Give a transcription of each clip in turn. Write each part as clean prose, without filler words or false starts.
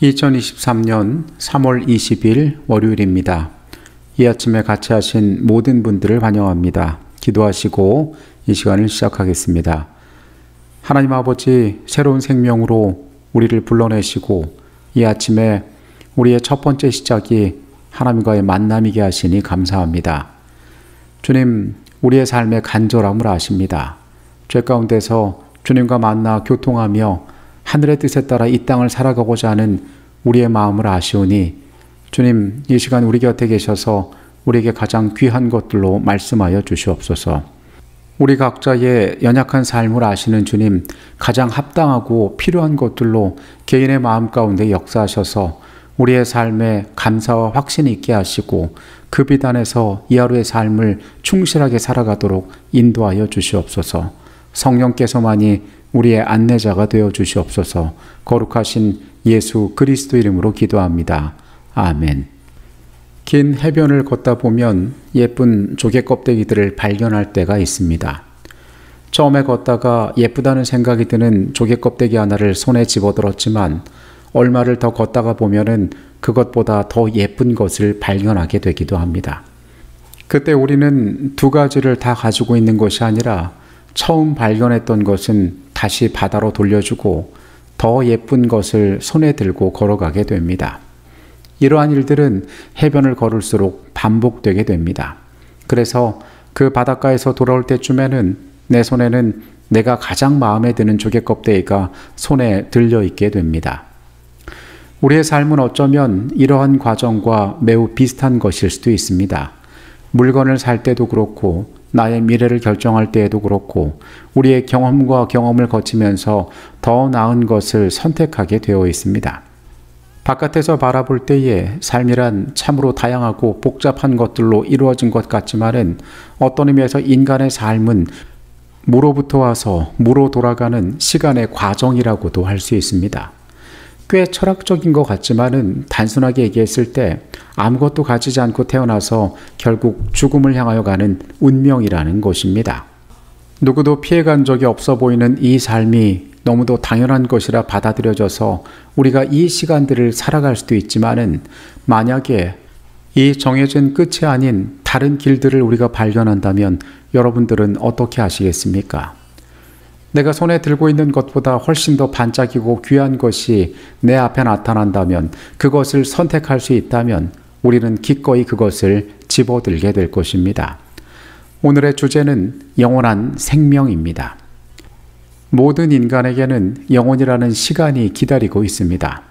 2023년 3월 20일 월요일입니다. 이 아침에 같이 하신 모든 분들을 환영합니다. 기도하시고 이 시간을 시작하겠습니다. 하나님 아버지, 새로운 생명으로 우리를 불러내시고 이 아침에 우리의 첫 번째 시작이 하나님과의 만남이게 하시니 감사합니다. 주님, 우리의 삶의 간절함을 아십니다. 죄 가운데서 주님과 만나 교통하며 하늘의 뜻에 따라 이 땅을 살아가고자 하는 우리의 마음을 아시오니 주님, 이 시간 우리 곁에 계셔서 우리에게 가장 귀한 것들로 말씀하여 주시옵소서. 우리 각자의 연약한 삶을 아시는 주님, 가장 합당하고 필요한 것들로 개인의 마음 가운데 역사하셔서 우리의 삶에 감사와 확신이 있게 하시고 그 비단에서 이 하루의 삶을 충실하게 살아가도록 인도하여 주시옵소서. 성령께서만이 우리의 안내자가 되어 주시옵소서. 거룩하신 예수 그리스도 이름으로 기도합니다. 아멘. 긴 해변을 걷다 보면 예쁜 조개 껍데기들을 발견할 때가 있습니다. 처음에 걷다가 예쁘다는 생각이 드는 조개 껍데기 하나를 손에 집어들었지만 얼마를 더 걷다가 보면은 그것보다 더 예쁜 것을 발견하게 되기도 합니다. 그때 우리는 두 가지를 다 가지고 있는 것이 아니라 처음 발견했던 것은 다시 바다로 돌려주고 더 예쁜 것을 손에 들고 걸어가게 됩니다. 이러한 일들은 해변을 걸을수록 반복되게 됩니다. 그래서 그 바닷가에서 돌아올 때쯤에는 내 손에는 내가 가장 마음에 드는 조개 껍데기가 손에 들려 있게 됩니다. 우리의 삶은 어쩌면 이러한 과정과 매우 비슷한 것일 수도 있습니다. 물건을 살 때도 그렇고 나의 미래를 결정할 때에도 그렇고 우리의 경험과 경험을 거치면서 더 나은 것을 선택하게 되어 있습니다. 바깥에서 바라볼 때에 삶이란 참으로 다양하고 복잡한 것들로 이루어진 것 같지만은 어떤 의미에서 인간의 삶은 무로부터 와서 무로 돌아가는 시간의 과정이라고도 할 수 있습니다. 꽤 철학적인 것 같지만은 단순하게 얘기했을 때 아무것도 가지지 않고 태어나서 결국 죽음을 향하여 가는 운명이라는 것입니다. 누구도 피해간 적이 없어 보이는 이 삶이 너무도 당연한 것이라 받아들여져서 우리가 이 시간들을 살아갈 수도 있지만은 만약에 이 정해진 끝이 아닌 다른 길들을 우리가 발견한다면 여러분들은 어떻게 하시겠습니까? 내가 손에 들고 있는 것보다 훨씬 더 반짝이고 귀한 것이 내 앞에 나타난다면, 그것을 선택할 수 있다면 우리는 기꺼이 그것을 집어들게 될 것입니다. 오늘의 주제는 영원한 생명입니다. 모든 인간에게는 영혼이라는 시간이 기다리고 있습니다.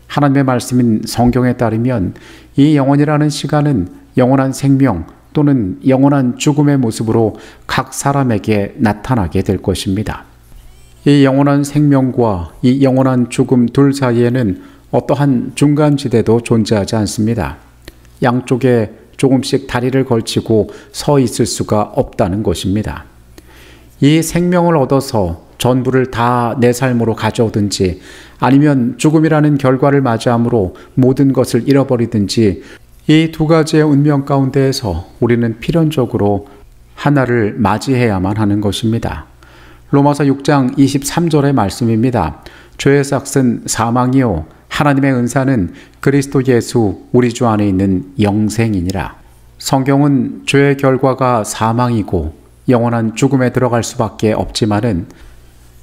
하나님의 말씀인 성경에 따르면 이 영혼이라는 시간은 영원한 생명 또는 영원한 죽음의 모습으로 각 사람에게 나타나게 될 것입니다. 이 영원한 생명과 이 영원한 죽음 둘 사이에는 어떠한 중간지대도 존재하지 않습니다. 양쪽에 조금씩 다리를 걸치고 서 있을 수가 없다는 것입니다. 이 생명을 얻어서 전부를 다 내 삶으로 가져오든지 아니면 죽음이라는 결과를 맞이함으로 모든 것을 잃어버리든지 이 두 가지의 운명 가운데에서 우리는 필연적으로 하나를 맞이해야만 하는 것입니다. 로마서 6장 23절의 말씀입니다. 죄의 삭은 사망이요 하나님의 은사는 그리스도 예수 우리 주 안에 있는 영생이니라. 성경은 죄의 결과가 사망이고 영원한 죽음에 들어갈 수밖에 없지만은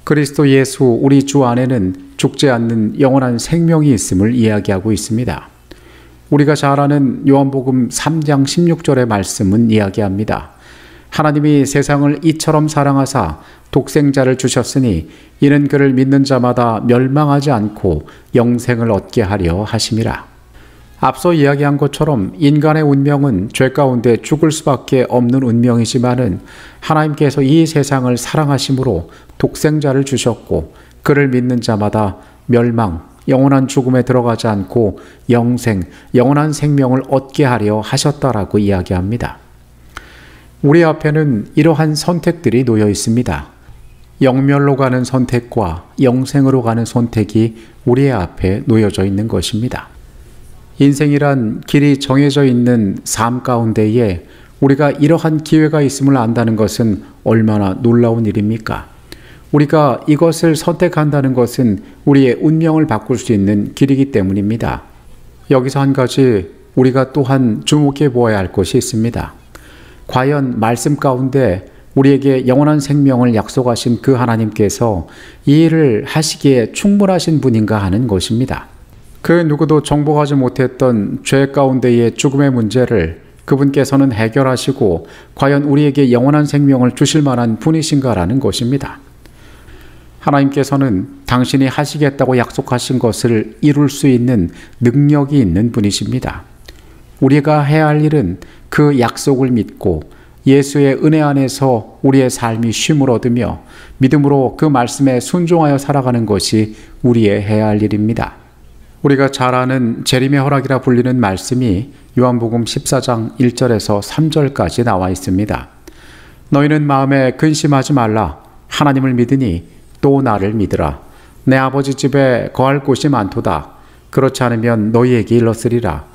그리스도 예수 우리 주 안에는 죽지 않는 영원한 생명이 있음을 이야기하고 있습니다. 우리가 잘 아는 요한복음 3장 16절의 말씀은 이야기합니다. 하나님이 세상을 이처럼 사랑하사 독생자를 주셨으니 이는 그를 믿는 자마다 멸망하지 않고 영생을 얻게 하려 하심이라. 앞서 이야기한 것처럼 인간의 운명은 죄 가운데 죽을 수밖에 없는 운명이지만은 하나님께서 이 세상을 사랑하심으로 독생자를 주셨고 그를 믿는 자마다 멸망, 영원한 죽음에 들어가지 않고 영생, 영원한 생명을 얻게 하려 하셨다라고 이야기합니다. 우리 앞에는 이러한 선택들이 놓여 있습니다. 영멸로 가는 선택과 영생으로 가는 선택이 우리의 앞에 놓여져 있는 것입니다. 인생이란 길이 정해져 있는 삶 가운데에 우리가 이러한 기회가 있음을 안다는 것은 얼마나 놀라운 일입니까? 우리가 이것을 선택한다는 것은 우리의 운명을 바꿀 수 있는 길이기 때문입니다. 여기서 한 가지 우리가 또한 주목해 보아야 할 것이 있습니다. 과연 말씀 가운데 우리에게 영원한 생명을 약속하신 그 하나님께서 이 일을 하시기에 충분하신 분인가 하는 것입니다. 그 누구도 정복하지 못했던 죄 가운데의 죽음의 문제를 그분께서는 해결하시고 과연 우리에게 영원한 생명을 주실 만한 분이신가라는 것입니다. 하나님께서는 당신이 하시겠다고 약속하신 것을 이룰 수 있는 능력이 있는 분이십니다. 우리가 해야 할 일은 그 약속을 믿고 예수의 은혜 안에서 우리의 삶이 쉼을 얻으며 믿음으로 그 말씀에 순종하여 살아가는 것이 우리의 해야 할 일입니다. 우리가 잘 아는 재림의 허락이라 불리는 말씀이 요한복음 14장 1절에서 3절까지 나와 있습니다. 너희는 마음에 근심하지 말라. 하나님을 믿으니 또 나를 믿으라. 내 아버지 집에 거할 곳이 많도다. 그렇지 않으면 너희에게 일렀으리라.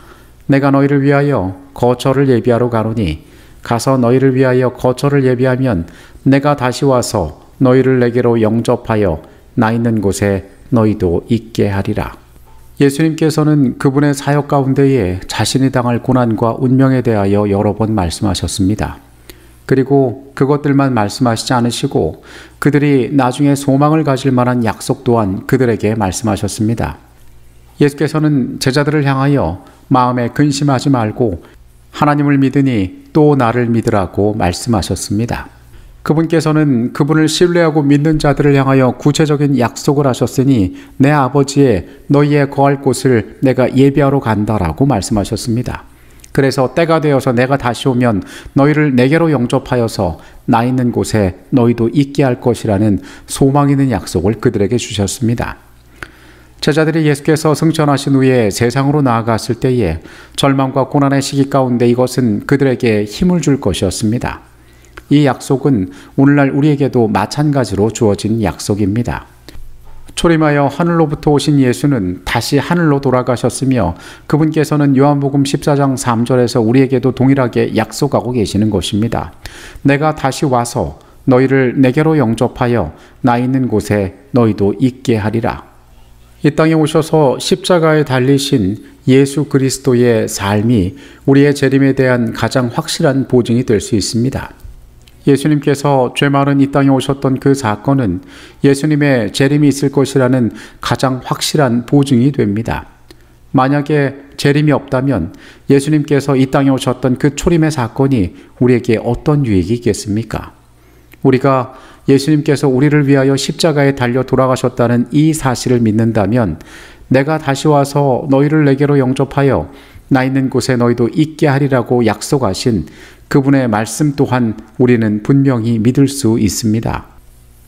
내가 너희를 위하여 거처를 예비하러 가노니 가서 너희를 위하여 거처를 예비하면 내가 다시 와서 너희를 내게로 영접하여 나 있는 곳에 너희도 있게 하리라. 예수님께서는 그분의 사역 가운데에 자신이 당할 고난과 운명에 대하여 여러 번 말씀하셨습니다. 그리고 그것들만 말씀하시지 않으시고 그들이 나중에 소망을 가질 만한 약속 또한 그들에게 말씀하셨습니다. 예수께서는 제자들을 향하여 마음에 근심하지 말고 하나님을 믿으니 또 나를 믿으라고 말씀하셨습니다. 그분께서는 그분을 신뢰하고 믿는 자들을 향하여 구체적인 약속을 하셨으니 내 아버지의 너희의 거할 곳을 내가 예비하러 간다라고 말씀하셨습니다. 그래서 때가 되어서 내가 다시 오면 너희를 내게로 영접하여서 나 있는 곳에 너희도 있게 할 것이라는 소망 있는 약속을 그들에게 주셨습니다. 제자들이 예수께서 승천하신 후에 세상으로 나아갔을 때에 절망과 고난의 시기 가운데 이것은 그들에게 힘을 줄 것이었습니다. 이 약속은 오늘날 우리에게도 마찬가지로 주어진 약속입니다. 초림하여 하늘로부터 오신 예수는 다시 하늘로 돌아가셨으며 그분께서는 요한복음 14장 3절에서 우리에게도 동일하게 약속하고 계시는 것입니다. 내가 다시 와서 너희를 내게로 영접하여 나 있는 곳에 너희도 있게 하리라. 이 땅에 오셔서 십자가에 달리신 예수 그리스도의 삶이 우리의 재림에 대한 가장 확실한 보증이 될 수 있습니다. 예수님께서 죄 많은 이 땅에 오셨던 그 사건은 예수님의 재림이 있을 것이라는 가장 확실한 보증이 됩니다. 만약에 재림이 없다면 예수님께서 이 땅에 오셨던 그 초림의 사건이 우리에게 어떤 유익이 있겠습니까? 우리가 예수님께서 우리를 위하여 십자가에 달려 돌아가셨다는 이 사실을 믿는다면 내가 다시 와서 너희를 내게로 영접하여 나 있는 곳에 너희도 있게 하리라고 약속하신 그분의 말씀 또한 우리는 분명히 믿을 수 있습니다.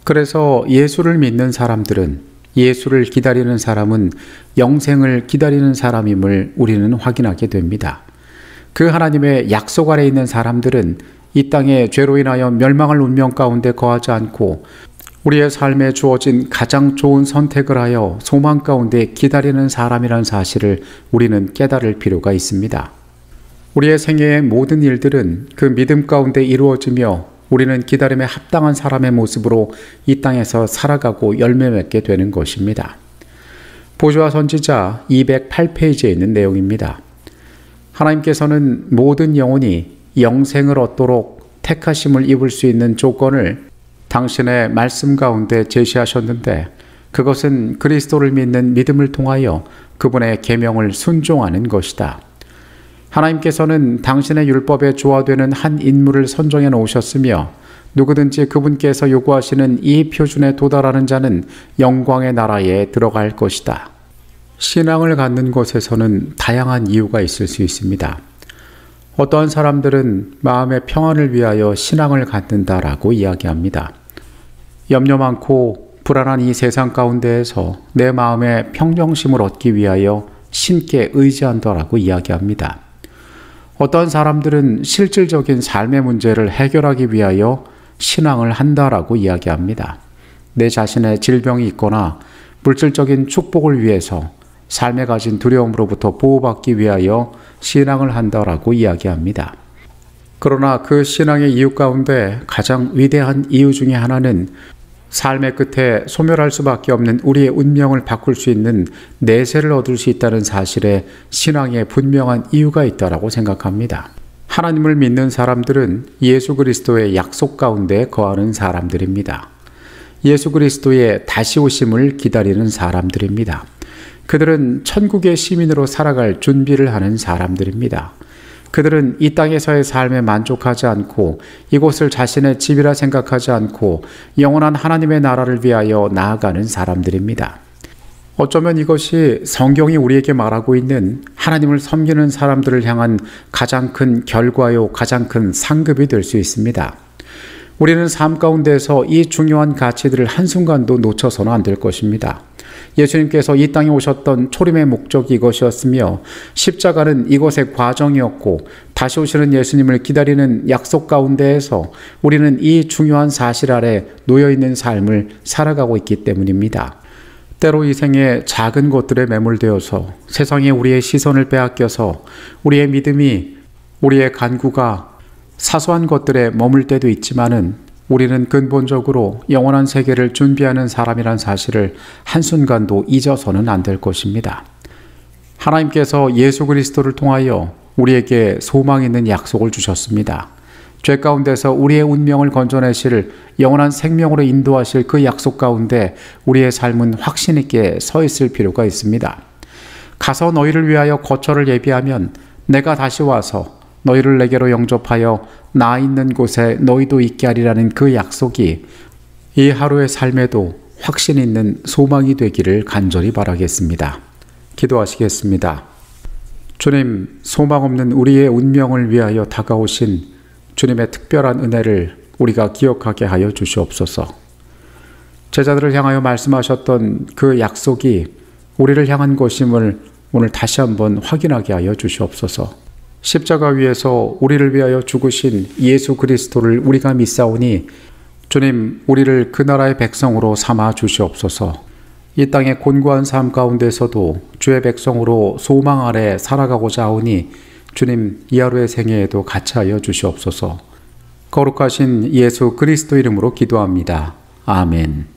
그래서 예수를 믿는 사람들은, 예수를 기다리는 사람은 영생을 기다리는 사람임을 우리는 확인하게 됩니다. 그 하나님의 약속 아래 있는 사람들은 이 땅에 죄로 인하여 멸망할 운명 가운데 거하지 않고 우리의 삶에 주어진 가장 좋은 선택을 하여 소망 가운데 기다리는 사람이라는 사실을 우리는 깨달을 필요가 있습니다. 우리의 생애의 모든 일들은 그 믿음 가운데 이루어지며 우리는 기다림에 합당한 사람의 모습으로 이 땅에서 살아가고 열매 맺게 되는 것입니다. 보주와 선지자 208페이지에 있는 내용입니다. 하나님께서는 모든 영혼이 영생을 얻도록 택하심을 입을 수 있는 조건을 당신의 말씀 가운데 제시하셨는데 그것은 그리스도를 믿는 믿음을 통하여 그분의 계명을 순종하는 것이다. 하나님께서는 당신의 율법에 조화되는 한 인물을 선정해 놓으셨으며 누구든지 그분께서 요구하시는 이 표준에 도달하는 자는 영광의 나라에 들어갈 것이다. 신앙을 갖는 것에서는 다양한 이유가 있을 수 있습니다. 어떠한 사람들은 마음의 평안을 위하여 신앙을 갖는다라고 이야기합니다. 염려 많고 불안한 이 세상 가운데에서 내 마음의 평정심을 얻기 위하여 신께 의지한다라고 이야기합니다. 어떤 사람들은 실질적인 삶의 문제를 해결하기 위하여 신앙을 한다라고 이야기합니다. 내 자신의 질병이 있거나 물질적인 축복을 위해서 삶에 가진 두려움으로부터 보호받기 위하여 신앙을 한다라고 이야기합니다. 그러나 그 신앙의 이유 가운데 가장 위대한 이유 중에 하나는 삶의 끝에 소멸할 수밖에 없는 우리의 운명을 바꿀 수 있는 내세를 얻을 수 있다는 사실에 신앙에 분명한 이유가 있다고 생각합니다. 하나님을 믿는 사람들은 예수 그리스도의 약속 가운데 거하는 사람들입니다. 예수 그리스도의 다시 오심을 기다리는 사람들입니다. 그들은 천국의 시민으로 살아갈 준비를 하는 사람들입니다. 그들은 이 땅에서의 삶에 만족하지 않고 이곳을 자신의 집이라 생각하지 않고 영원한 하나님의 나라를 위하여 나아가는 사람들입니다. 어쩌면 이것이 성경이 우리에게 말하고 있는 하나님을 섬기는 사람들을 향한 가장 큰 결과요, 가장 큰 상급이 될 수 있습니다. 우리는 삶 가운데서 이 중요한 가치들을 한순간도 놓쳐서는 안 될 것입니다. 예수님께서 이 땅에 오셨던 초림의 목적이 이것이었으며 십자가는 이것의 과정이었고 다시 오시는 예수님을 기다리는 약속 가운데에서 우리는 이 중요한 사실 아래 놓여있는 삶을 살아가고 있기 때문입니다. 때로 이 생에 작은 것들에 매몰되어서 세상에 우리의 시선을 빼앗겨서 우리의 믿음이, 우리의 간구가 사소한 것들에 머물 때도 있지만은 우리는 근본적으로 영원한 세계를 준비하는 사람이란 사실을 한순간도 잊어서는 안 될 것입니다. 하나님께서 예수 그리스도를 통하여 우리에게 소망 있는 약속을 주셨습니다. 죄 가운데서 우리의 운명을 건져내실 영원한 생명으로 인도하실 그 약속 가운데 우리의 삶은 확신 있게 서 있을 필요가 있습니다. 가서 너희를 위하여 거처를 예비하면 내가 다시 와서 너희를 내게로 영접하여 나 있는 곳에 너희도 있게 하리라는 그 약속이 이 하루의 삶에도 확신 있는 소망이 되기를 간절히 바라겠습니다. 기도하시겠습니다. 주님, 소망 없는 우리의 운명을 위하여 다가오신 주님의 특별한 은혜를 우리가 기억하게 하여 주시옵소서. 제자들을 향하여 말씀하셨던 그 약속이 우리를 향한 것임을 오늘 다시 한번 확인하게 하여 주시옵소서. 십자가 위에서 우리를 위하여 죽으신 예수 그리스도를 우리가 믿사오니 주님, 우리를 그 나라의 백성으로 삼아 주시옵소서. 이 땅의 곤고한 삶 가운데서도 주의 백성으로 소망 아래 살아가고자 하오니 주님, 이 하루의 생애에도 같이 하여 주시옵소서. 거룩하신 예수 그리스도 이름으로 기도합니다. 아멘.